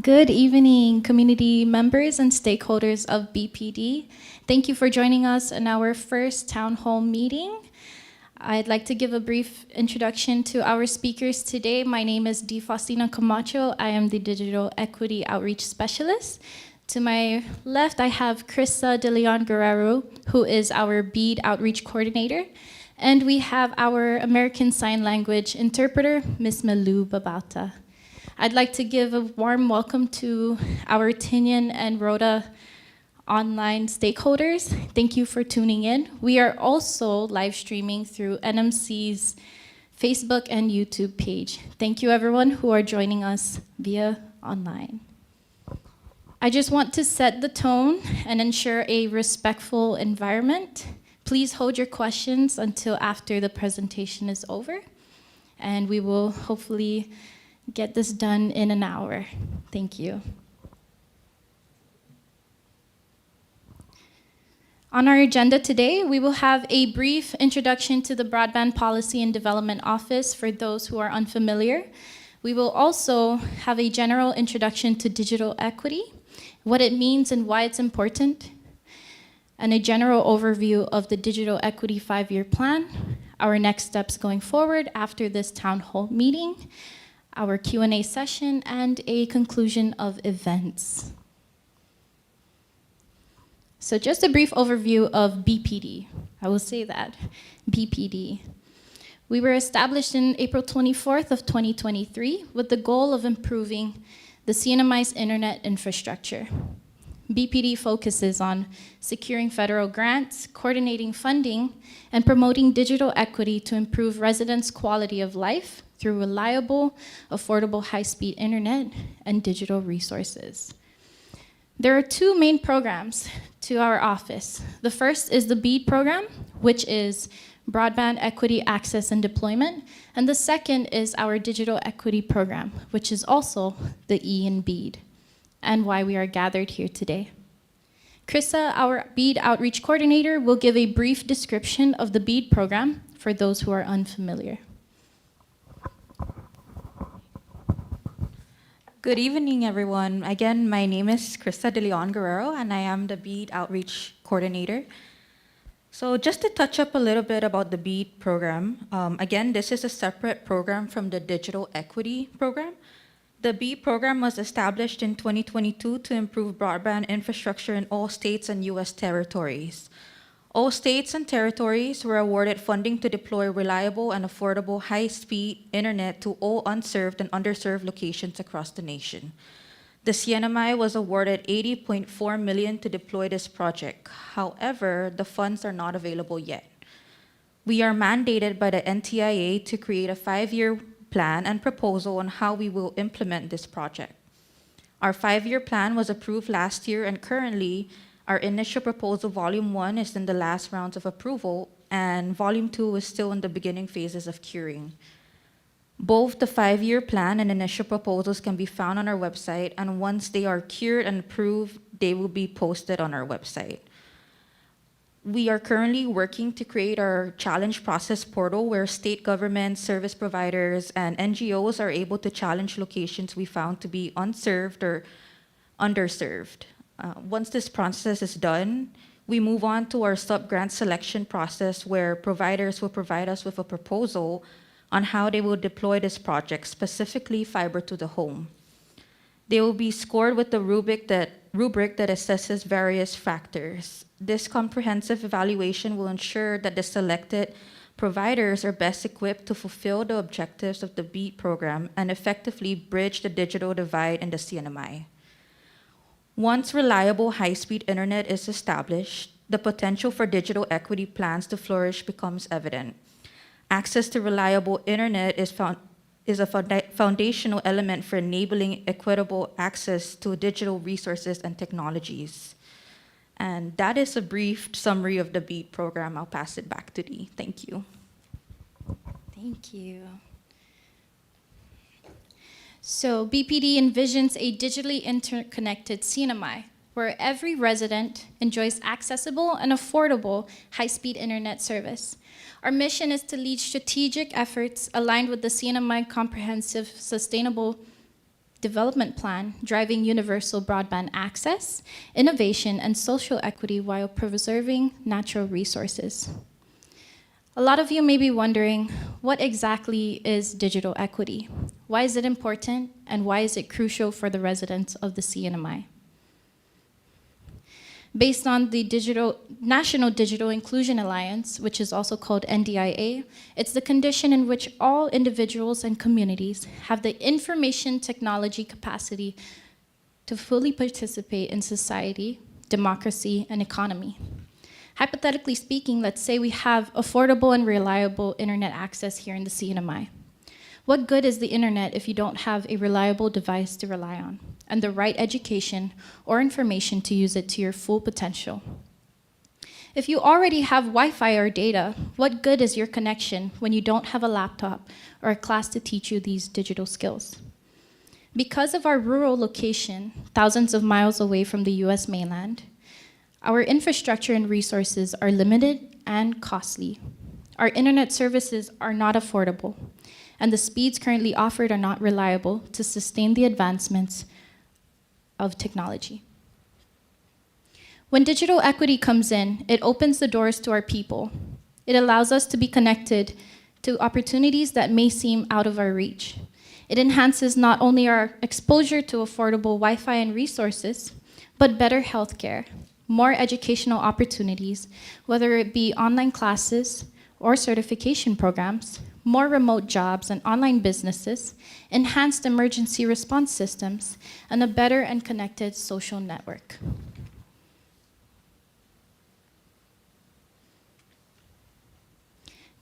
Good evening, community members and stakeholders of BPD. Thank you for joining us in our first town hall meeting. I'd like to give a brief introduction to our speakers today. My name is Di Faustina Camacho. I am the Digital Equity Outreach Specialist. To my left, I have Krista De Leon Guerrero, who is our BEAD Outreach Coordinator. And we have our American Sign Language interpreter, Ms. Malu Babauta. I'd like to give a warm welcome to our Tinian and Rhoda online stakeholders. Thank you for tuning in. We are also live streaming through NMC's Facebook and YouTube page. Thank you everyone who are joining us via online. I just want to set the tone and ensure a respectful environment. Please hold your questions until after the presentation is over, and we will hopefully get this done in an hour. Thank you. On our agenda today, we will have a brief introduction to the Broadband Policy and Development Office for those who are unfamiliar. We will also have a general introduction to digital equity, what it means and why it's important, and a general overview of the Digital Equity 5-year plan, our next steps going forward after this town hall meeting, our Q&A session, and a conclusion of events. So just a brief overview of BPD. I will say that, BPD. We were established in April 24th of 2023 with the goal of improving the CNMI's internet infrastructure. BPD focuses on securing federal grants, coordinating funding, and promoting digital equity to improve residents' quality of life through reliable, affordable, high-speed internet and digital resources. There are two main programs to our office. The first is the BEAD program, which is Broadband Equity Access and Deployment, and the second is our Digital Equity program, which is also the E in BEAD, and why we are gathered here today. Krista, our BEAD Outreach Coordinator, will give a brief description of the BEAD program for those who are unfamiliar. Good evening, everyone. Again, my name is Krista De Leon Guerrero, and I am the BEAD Outreach Coordinator. So just to touch up a little bit about the BEAD program, again, this is a separate program from the Digital Equity program. The BEAD program was established in 2022 to improve broadband infrastructure in all states and U.S. territories. All states and territories were awarded funding to deploy reliable and affordable high-speed internet to all unserved and underserved locations across the nation. The CNMI was awarded $80.4 million to deploy this project. However, the funds are not available yet. We are mandated by the NTIA to create a 5-year plan and proposal on how we will implement this project. Our 5-year plan was approved last year, and currently, our initial proposal, Volume 1, is in the last rounds of approval, and Volume 2 is still in the beginning phases of curing. Both the 5-year plan and initial proposals can be found on our website, and once they are cured and approved, they will be posted on our website. We are currently working to create our challenge process portal where state governments, service providers, and NGOs are able to challenge locations we found to be unserved or underserved. Once this process is done, we move on to our sub-grant selection process where providers will provide us with a proposal on how they will deploy this project, specifically fiber to the home. They will be scored with the rubric that assesses various factors. This comprehensive evaluation will ensure that the selected providers are best equipped to fulfill the objectives of the BEAD program and effectively bridge the digital divide in the CNMI. Once reliable high-speed internet is established, the potential for digital equity plans to flourish becomes evident. Access to reliable internet is a foundational element for enabling equitable access to digital resources and technologies. And that is a brief summary of the BEAD program. I'll pass it back to Dee. Thank you. Thank you. So BPD envisions a digitally interconnected CNMI where every resident enjoys accessible and affordable high-speed internet service. Our mission is to lead strategic efforts aligned with the CNMI Comprehensive Sustainable Development Plan, driving universal broadband access, innovation, and social equity while preserving natural resources. A lot of you may be wondering, what exactly is digital equity? Why is it important, and why is it crucial for the residents of the CNMI? Based on the National Digital Inclusion Alliance, which is also called NDIA, it's the condition in which all individuals and communities have the information technology capacity to fully participate in society, democracy, and economy. Hypothetically speaking, let's say we have affordable and reliable internet access here in the CNMI. What good is the internet if you don't have a reliable device to rely on and the right education or information to use it to your full potential? If you already have Wi-Fi or data, what good is your connection when you don't have a laptop or a class to teach you these digital skills? Because of our rural location, thousands of miles away from the US mainland, our infrastructure and resources are limited and costly. Our internet services are not affordable, and the speeds currently offered are not reliable to sustain the advancements of technology. When digital equity comes in, it opens the doors to our people. It allows us to be connected to opportunities that may seem out of our reach. It enhances not only our exposure to affordable Wi-Fi and resources, but better healthcare, more educational opportunities, whether it be online classes or certification programs, more remote jobs and online businesses, enhanced emergency response systems, and a better and connected social network.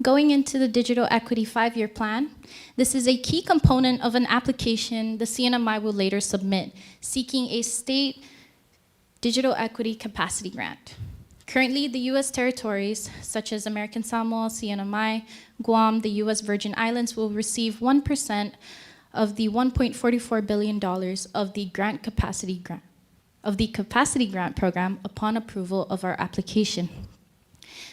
Going into the Digital Equity 5-year plan, this is a key component of an application the CNMI will later submit, seeking a state Digital Equity Capacity Grant. Currently, the US territories, such as American Samoa, CNMI, Guam, the US Virgin Islands, will receive 1% of the $1.44 billion of the Capacity Grant Program upon approval of our application.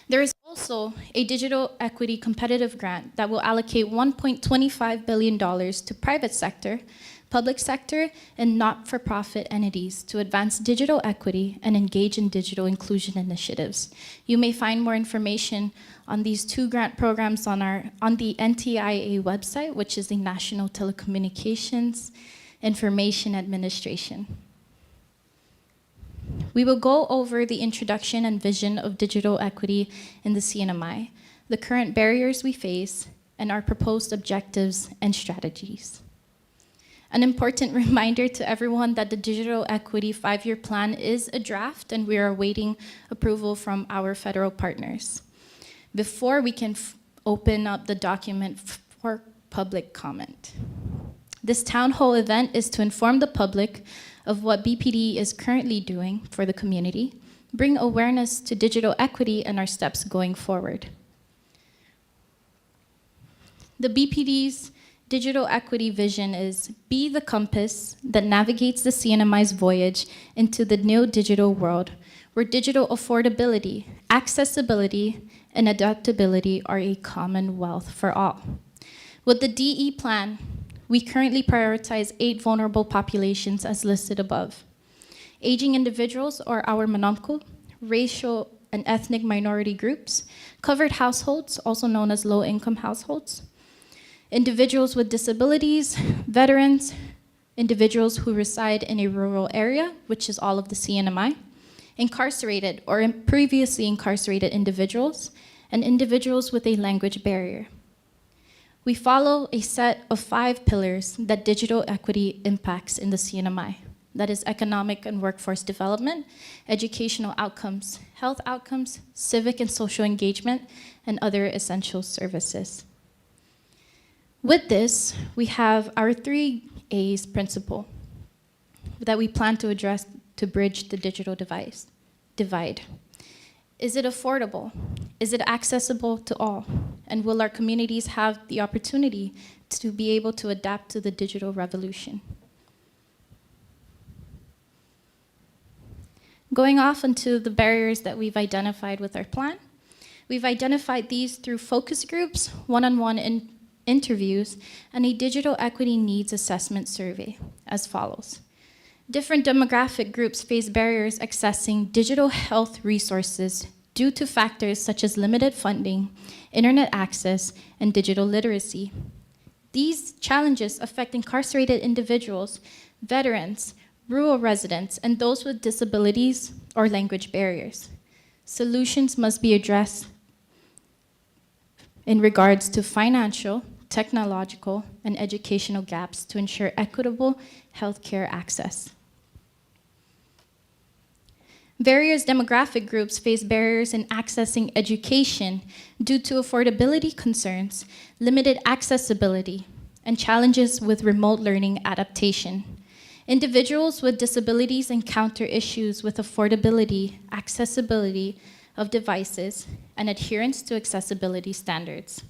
There is also a Digital Equity Competitive Grant that will allocate $1.25 billion to private sector, public sector, and not-for-profit entities to advance digital equity and engage in digital inclusion initiatives. You may find more information on these two grant programs on the NTIA website, which is the National Telecommunications Information Administration. We will go over the introduction and vision of digital equity in the CNMI, the current barriers we face, and our proposed objectives and strategies. An important reminder to everyone that the Digital Equity 5-year plan is a draft, and we are awaiting approval from our federal partners before we can open up the document for public comment. This town hall event is to inform the public of what BPD is currently doing for the community, bring awareness to digital equity and our steps going forward. The BPD's digital equity vision is be the compass that navigates the CNMI's voyage into the new digital world, where digital affordability, accessibility, and adaptability are a common wealth for all. With the DE plan, we currently prioritize 8 vulnerable populations as listed above. Aging individuals or our manamko, racial and ethnic minority groups, covered households, also known as low-income households, individuals with disabilities, veterans, individuals who reside in a rural area, which is all of the CNMI, incarcerated or previously incarcerated individuals, and individuals with a language barrier. We follow a set of 5 pillars that digital equity impacts in the CNMI. That is economic and workforce development, educational outcomes, health outcomes, civic and social engagement, and other essential services. With this, we have our 3 A's principle that we plan to address to bridge the digital divide. Is it affordable? Is it accessible to all? And will our communities have the opportunity to be able to adapt to the digital revolution? Going off into the barriers that we've identified with our plan, we've identified these through focus groups, one-on-one interviews, and a digital equity needs assessment survey. as follows. Different demographic groups face barriers accessing digital health resources due to factors such as limited funding, internet access, and digital literacy. These challenges affect incarcerated individuals, veterans, rural residents, and those with disabilities or language barriers. Solutions must be addressed in regards to financial, technological, and educational gaps to ensure equitable healthcare access. Various demographic groups face barriers in accessing education due to affordability concerns, limited accessibility, and challenges with remote learning adaptation. Individuals with disabilities encounter issues with affordability, accessibility of devices, and adherence to accessibility standards.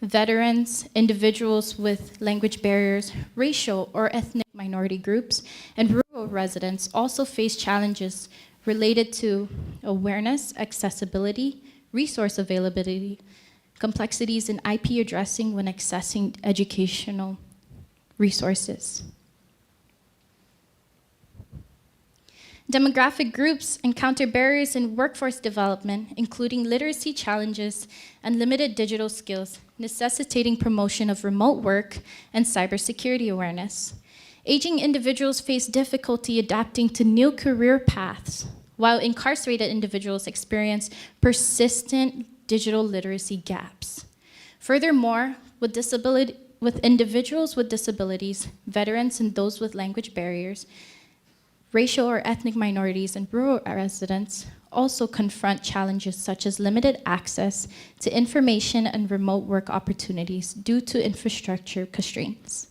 Veterans, individuals with language barriers, racial or ethnic minority groups, and rural residents also face challenges related to awareness, accessibility, resource availability, complexities in IP addressing when accessing educational resources. Demographic groups encounter barriers in workforce development, including literacy challenges and limited digital skills, necessitating promotion of remote work and cybersecurity awareness. Aging individuals face difficulty adapting to new career paths, while incarcerated individuals experience persistent digital literacy gaps. Furthermore, with individuals with disabilities, veterans, and those with language barriers, racial or ethnic minorities and rural residents also confront challenges such as limited access to information and remote work opportunities due to infrastructure constraints.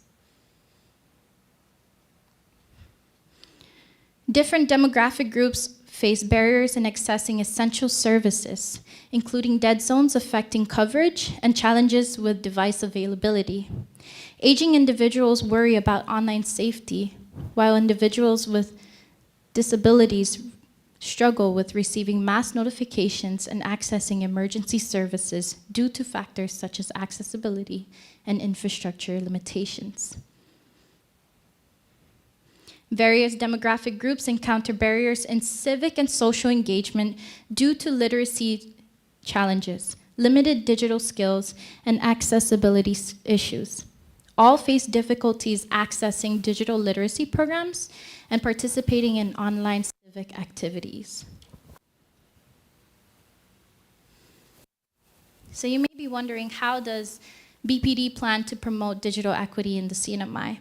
Different demographic groups face barriers in accessing essential services, including dead zones affecting coverage and challenges with device availability. Aging individuals worry about online safety, while individuals with disabilities struggle with receiving mass notifications and accessing emergency services due to factors such as accessibility and infrastructure limitations. Various demographic groups encounter barriers in civic and social engagement due to literacy challenges, limited digital skills, and accessibility issues. All face difficulties accessing digital literacy programs and participating in online civic activities. So you may be wondering, how does BPD plan to promote digital equity in the CNMI?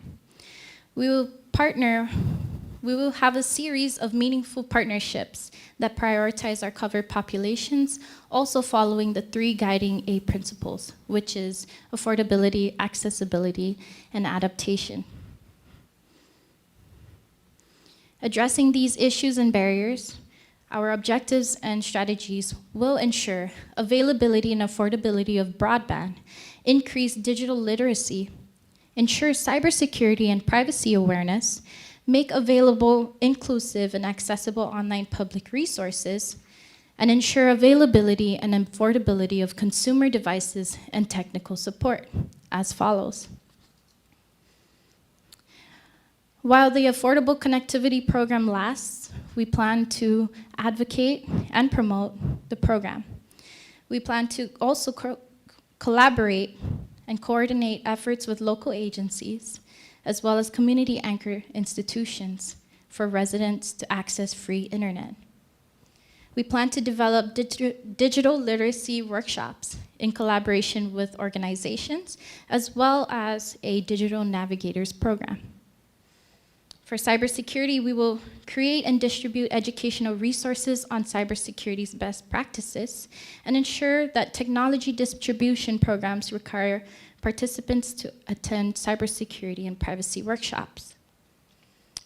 We will have a series of meaningful partnerships that prioritize our covered populations, also following the 3 guiding A principles, which is affordability, accessibility, and adaptation. Addressing these issues and barriers, our objectives and strategies will ensure availability and affordability of broadband, increase digital literacy, ensure cybersecurity and privacy awareness, make available inclusive and accessible online public resources, and ensure availability and affordability of consumer devices and technical support, as follows. While the Affordable Connectivity Program lasts, we plan to advocate and promote the program. We plan to also collaborate and coordinate efforts with local agencies, as well as community anchor institutions for residents to access free internet. We plan to develop digital literacy workshops in collaboration with organizations, as well as a digital navigators program. For cybersecurity, we will create and distribute educational resources on cybersecurity's best practices and ensure that technology distribution programs require participants to attend cybersecurity and privacy workshops.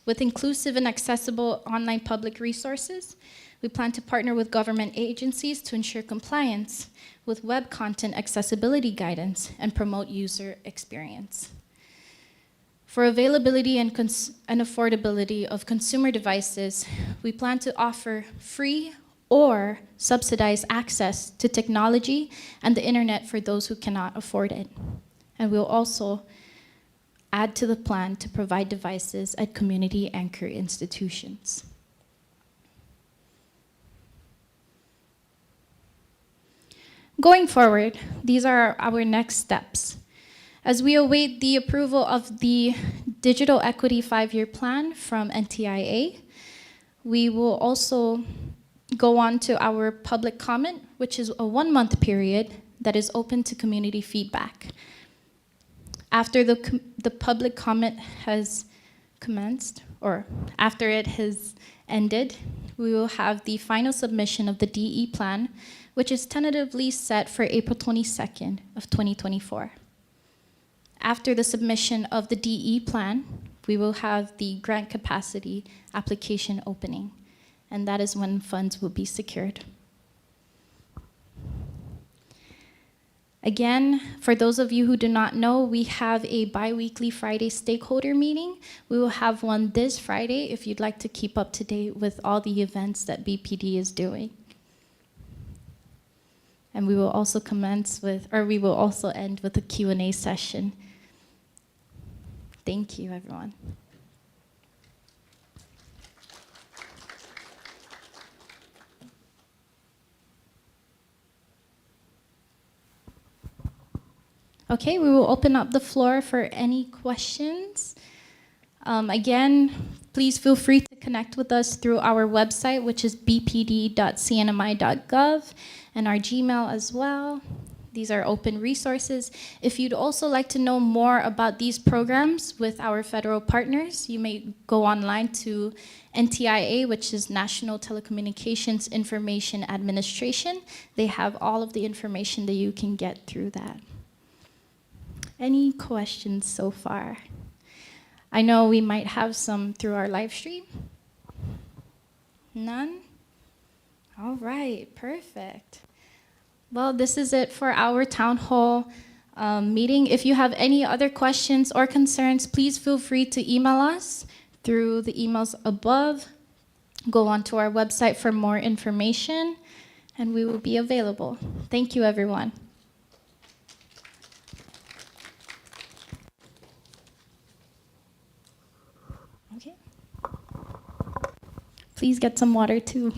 With inclusive and accessible online public resources, we plan to partner with government agencies to ensure compliance with web content accessibility guidance and promote user experience. For availability and affordability of consumer devices, we plan to offer free or subsidized access to technology and the internet for those who cannot afford it. And we'll also add to the plan to provide devices at community anchor institutions. Going forward, these are our next steps. As we await the approval of the Digital Equity 5-year plan from NTIA, we will also go on to our public comment, which is a 1-month period that is open to community feedback. After the public comment has commenced, or after it has ended, we will have the final submission of the DE plan, which is tentatively set for April 22nd of 2024. After the submission of the DE plan, we will have the grant capacity application opening, and that is when funds will be secured. Again, for those of you who do not know, we have a bi-weekly Friday stakeholder meeting. We will have one this Friday if you'd like to keep up to date with all the events that BPD is doing. And we will also end with a Q&A session. Thank you, everyone. Okay, we will open up the floor for any questions. Again, please feel free to connect with us through our website, which is bpd.cnmi.gov, and our Gmail as well. These are open resources. If you'd also like to know more about these programs with our federal partners, you may go online to NTIA, which is National Telecommunications Information Administration. They have all of the information that you can get through that. Any questions so far? I know we might have some through our live stream. None? All right, perfect. Well, this is it for our town hall meeting. If you have any other questions or concerns, please feel free to email us through the emails above. Go onto our website for more information, and we will be available. Thank you, everyone. Okay. Please get some water too.